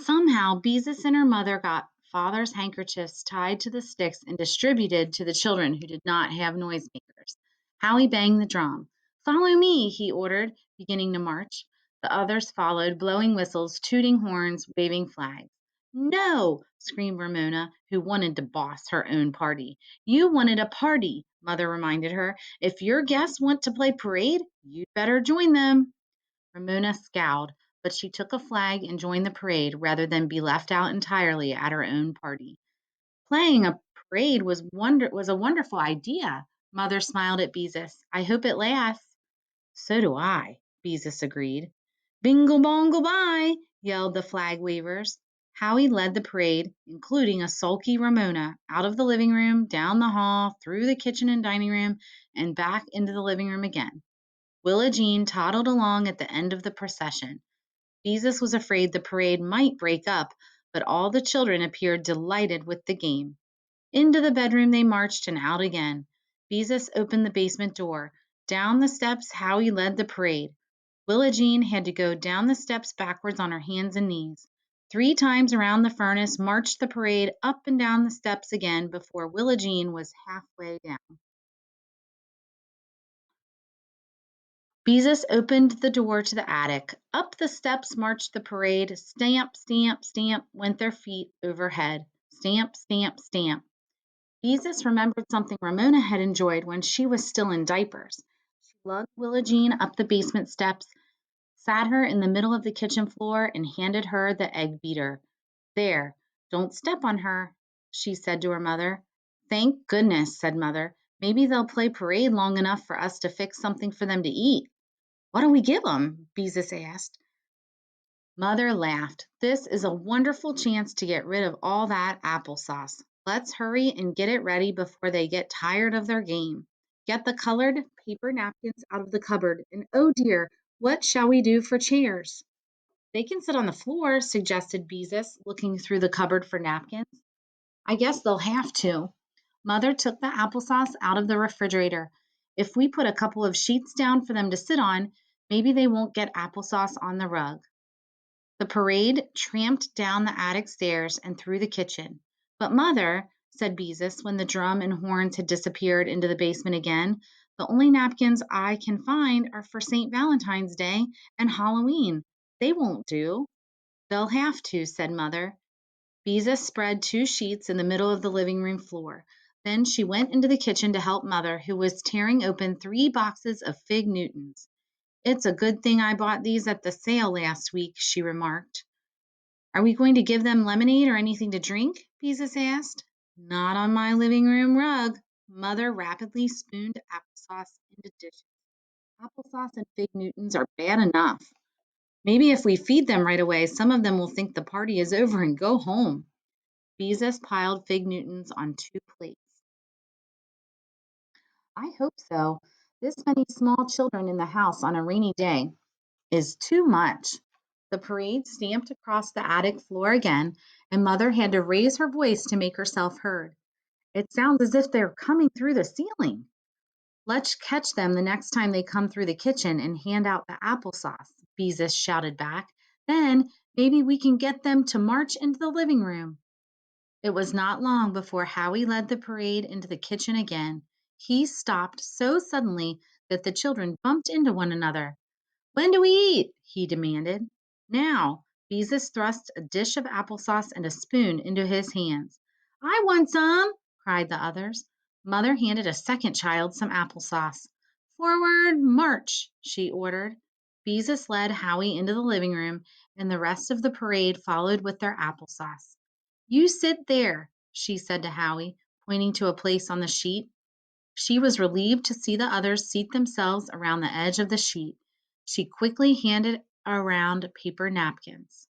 Somehow, Beezus and her mother got father's handkerchiefs tied to the sticks and distributed to the children who did not have noisemakers. Howie banged the drum. Follow me, he ordered, beginning to march. The others followed, blowing whistles, tooting horns, waving flags. No, screamed Ramona, who wanted to boss her own party. You wanted a party, Mother reminded her. If your guests want to play parade, you'd better join them. Ramona scowled, but she took a flag and joined the parade rather than be left out entirely at her own party. Playing a parade was a wonderful idea. Mother smiled at Beezus. I hope it lasts. So do I, Beezus agreed. Bingle bongle bye, yelled the flag wavers. Howie led the parade, including a sulky Ramona, out of the living room, down the hall, through the kitchen and dining room, and back into the living room again. Willa Jean toddled along at the end of the procession. Beezus was afraid the parade might break up, but all the children appeared delighted with the game. Into the bedroom they marched and out again. Beezus opened the basement door. Down the steps, Howie led the parade. Willa Jean had to go down the steps backwards on her hands and knees. 3 times around the furnace marched the parade up and down the steps again before Willa Jean was halfway down. Beezus opened the door to the attic. Up the steps marched the parade. Stamp, stamp, stamp went their feet overhead. Stamp, stamp, stamp. Beezus remembered something Ramona had enjoyed when she was still in diapers. She lugged Willa Jean up the basement steps, sat her in the middle of the kitchen floor, and handed her the egg beater. There, don't step on her, she said to her mother. Thank goodness, said Mother. Maybe they'll play parade long enough for us to fix something for them to eat. What do we give them? Beezus asked. Mother laughed. This is a wonderful chance to get rid of all that applesauce. Let's hurry and get it ready before they get tired of their game. Get the colored paper napkins out of the cupboard. And oh dear, what shall we do for chairs? They can sit on the floor, suggested Beezus, looking through the cupboard for napkins. I guess they'll have to. Mother took the applesauce out of the refrigerator. If we put a couple of sheets down for them to sit on, maybe they won't get applesauce on the rug. The parade tramped down the attic stairs and through the kitchen. But Mother, said Beezus when the drum and horns had disappeared into the basement again, the only napkins I can find are for St. Valentine's Day and Halloween. They won't do. They'll have to, said Mother. Beezus spread 2 sheets in the middle of the living room floor. Then she went into the kitchen to help Mother, who was tearing open 3 boxes of fig Newtons. It's a good thing I bought these at the sale last week, she remarked. Are we going to give them lemonade or anything to drink? Beezus asked. Not on my living room rug. Mother rapidly spooned applesauce into dishes. Applesauce and fig Newtons are bad enough. Maybe if we feed them right away, some of them will think the party is over and go home. Beezus piled fig Newtons on 2 plates. I hope so. This many small children in the house on a rainy day is too much. The parade stamped across the attic floor again, and Mother had to raise her voice to make herself heard. It sounds as if they're coming through the ceiling. Let's catch them the next time they come through the kitchen and hand out the applesauce, Beezus shouted back. Then maybe we can get them to march into the living room. It was not long before Howie led the parade into the kitchen again. He stopped so suddenly that the children bumped into one another. When do we eat? He demanded. Now, Beezus thrust a dish of applesauce and a spoon into his hands. I want some, cried the others. Mother handed a second child some applesauce. Forward, march, she ordered. Beezus led Howie into the living room, and the rest of the parade followed with their applesauce. You sit there, she said to Howie, pointing to a place on the sheet. She was relieved to see the others seat themselves around the edge of the sheet. She quickly handed around paper napkins.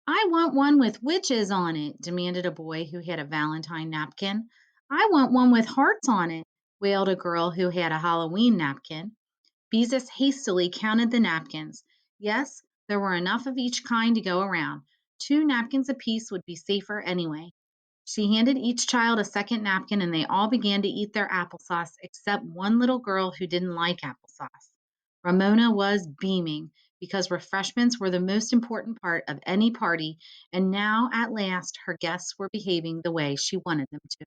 I want one with witches on it, demanded a boy who had a Valentine napkin. I want one with hearts on it, wailed a girl who had a Halloween napkin. Beezus hastily counted the napkins. Yes, there were enough of each kind to go around. 2 napkins apiece would be safer anyway. She handed each child a second napkin and they all began to eat their applesauce except one little girl who didn't like applesauce. Ramona was beaming. because refreshments were the most important part of any party, and now at last her guests were behaving the way she wanted them to.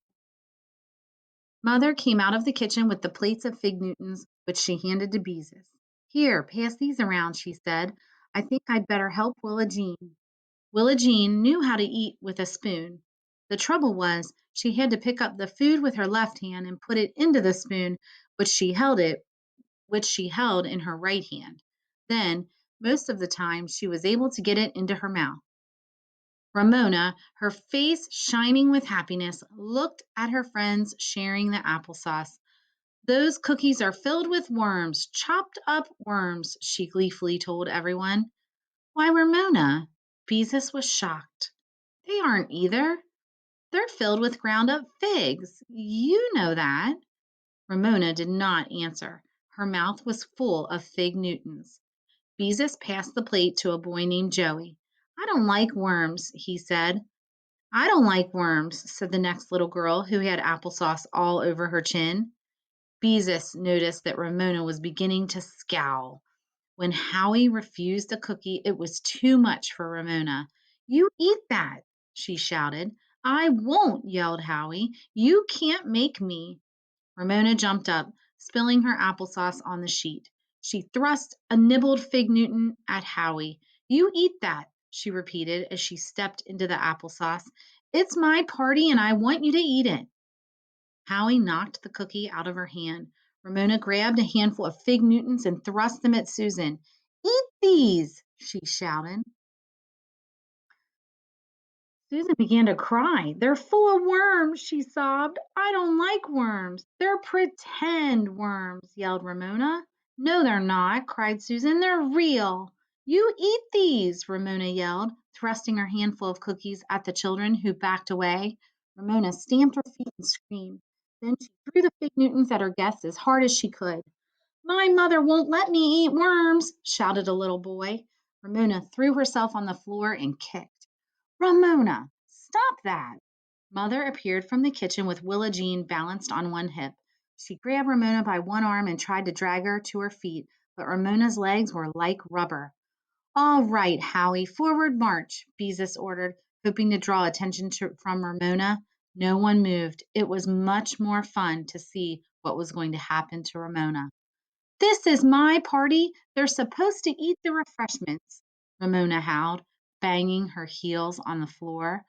Mother came out of the kitchen with the plates of fig Newtons, which she handed to Beezus. Here, pass these around, she said. I think I'd better help Willa Jean. Willa Jean knew how to eat with a spoon. The trouble was, she had to pick up the food with her left hand and put it into the spoon, which she held in her right hand. Then, most of the time, she was able to get it into her mouth. Ramona, her face shining with happiness, looked at her friends sharing the applesauce. Those cookies are filled with worms, chopped up worms, she gleefully told everyone. Why, Ramona, Beezus was shocked. They aren't either. They're filled with ground up figs. You know that. Ramona did not answer. Her mouth was full of fig Newtons. Beezus passed the plate to a boy named Joey. I don't like worms, he said. I don't like worms, said the next little girl, who had applesauce all over her chin. Beezus noticed that Ramona was beginning to scowl. When Howie refused a cookie, it was too much for Ramona. You eat that, she shouted. I won't, yelled Howie. You can't make me. Ramona jumped up, spilling her applesauce on the sheet. She thrust a nibbled fig Newton at Howie. You eat that, she repeated as she stepped into the applesauce. It's my party and I want you to eat it. Howie knocked the cookie out of her hand. Ramona grabbed a handful of fig Newtons and thrust them at Susan. Eat these, she shouted. Susan began to cry. They're full of worms, she sobbed. I don't like worms. They're pretend worms, yelled Ramona. No, they're not, cried Susan. They're real. You eat these, Ramona yelled, thrusting her handful of cookies at the children, who backed away. Ramona stamped her feet and screamed. Then she threw the fig Newtons at her guests as hard as she could. My mother won't let me eat worms, shouted a little boy. Ramona threw herself on the floor and kicked. Ramona, stop that. Mother appeared from the kitchen with Willa Jean balanced on one hip. She grabbed Ramona by one arm and tried to drag her to her feet, but Ramona's legs were like rubber. All right, Howie, forward march, Beezus ordered, hoping to draw attention from Ramona. No one moved. It was much more fun to see what was going to happen to Ramona. This is my party. They're supposed to eat the refreshments, Ramona howled, banging her heels on the floor.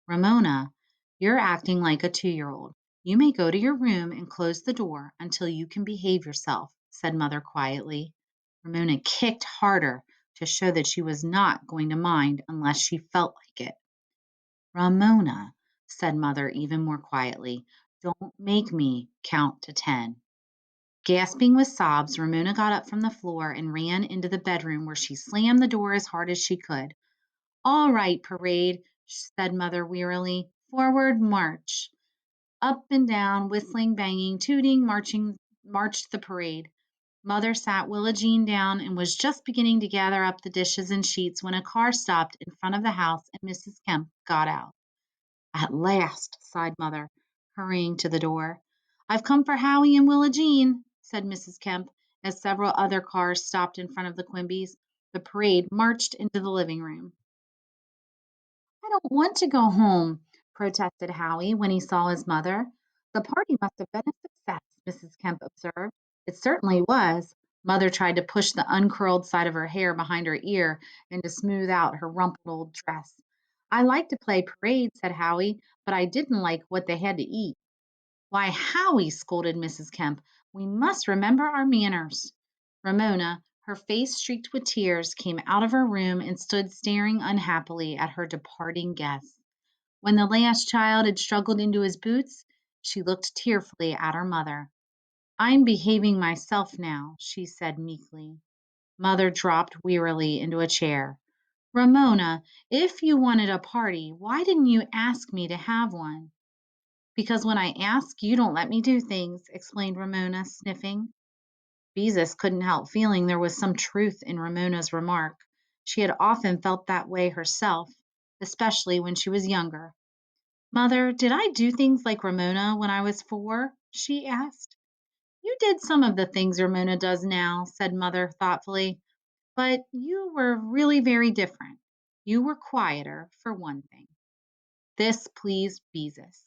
Ramona, you're acting like a 2-year-old. You may go to your room and close the door until you can behave yourself, said Mother quietly. Ramona kicked harder to show that she was not going to mind unless she felt like it. Ramona, said Mother even more quietly, don't make me count to 10. Gasping with sobs, Ramona got up from the floor and ran into the bedroom, where she slammed the door as hard as she could. All right, parade, said Mother wearily. Forward march. Up and down, whistling, banging, tooting, marched the parade. Mother sat Willa Jean down and was just beginning to gather up the dishes and sheets when a car stopped in front of the house and Mrs. Kemp got out. At last, sighed Mother, hurrying to the door. I've come for Howie and Willa Jean, said Mrs. Kemp, as several other cars stopped in front of the Quimbys. The parade marched into the living room. I don't want to go home, protested Howie when he saw his mother. The party must have been a success, Mrs. Kemp observed. It certainly was. Mother tried to push the uncurled side of her hair behind her ear and to smooth out her rumpled old dress. I like to play parade, said Howie, but I didn't like what they had to eat. Why, Howie, scolded Mrs. Kemp, we must remember our manners. Ramona, her face streaked with tears, came out of her room and stood staring unhappily at her departing guests. When the last child had struggled into his boots, she looked tearfully at her mother. I'm behaving myself now, she said meekly. Mother dropped wearily into a chair. Ramona, if you wanted a party, why didn't you ask me to have one? Because when I ask, you don't let me do things, explained Ramona, sniffing. Beezus couldn't help feeling there was some truth in Ramona's remark. She had often felt that way herself, especially when she was younger. Mother, did I do things like Ramona when I was 4? She asked. You did some of the things Ramona does now, said Mother thoughtfully. but you were really very different. You were quieter, for one thing. This pleased Beezus.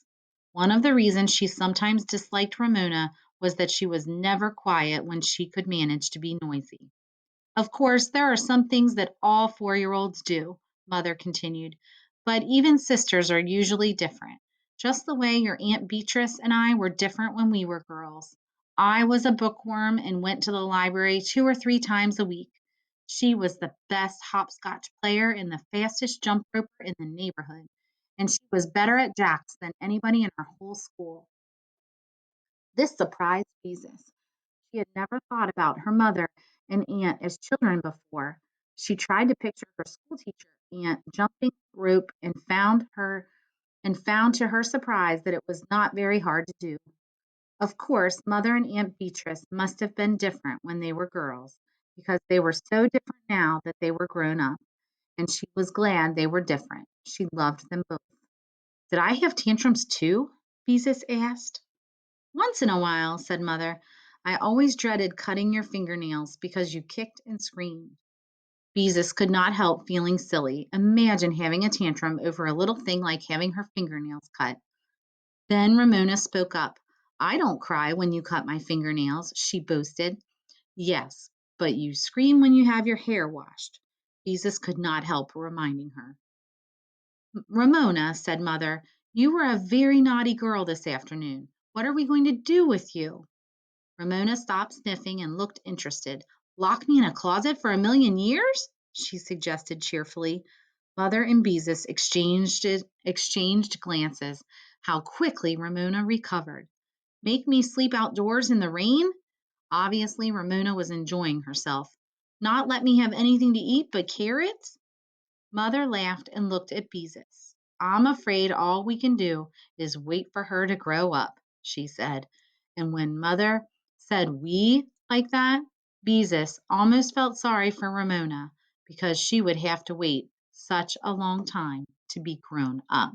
One of the reasons she sometimes disliked Ramona was that she was never quiet when she could manage to be noisy. Of course, there are some things that all 4-year-olds do, Mother continued, but even sisters are usually different, just the way your Aunt Beatrice and I were different when we were girls. I was a bookworm and went to the library 2 or 3 times a week. She was the best hopscotch player and the fastest jump roper in the neighborhood, and she was better at jacks than anybody in our whole school. This surprised Jesus. She had never thought about her mother and aunt as children before. She tried to picture her school teacher aunt jumping rope and found to her surprise that it was not very hard to do. Of course, Mother and Aunt Beatrice must have been different when they were girls, because they were so different now that they were grown up, and she was glad they were different. She loved them both. Did I have tantrums too? Beezus asked. Once in a while, said Mother. I always dreaded cutting your fingernails because you kicked and screamed. Beezus could not help feeling silly. Imagine having a tantrum over a little thing like having her fingernails cut. Then Ramona spoke up. I don't cry when you cut my fingernails, she boasted. Yes, but you scream when you have your hair washed. Beezus could not help reminding her. Ramona, said Mother, you were a very naughty girl this afternoon. What are we going to do with you? Ramona stopped sniffing and looked interested. Lock me in a closet for 1,000,000 years? She suggested cheerfully. Mother and Beezus exchanged glances. How quickly Ramona recovered. Make me sleep outdoors in the rain? Obviously, Ramona was enjoying herself. Not let me have anything to eat but carrots? Mother laughed and looked at Beezus. I'm afraid all we can do is wait for her to grow up, she said. And when Mother said we like that, Beezus almost felt sorry for Ramona because she would have to wait such a long time to be grown up.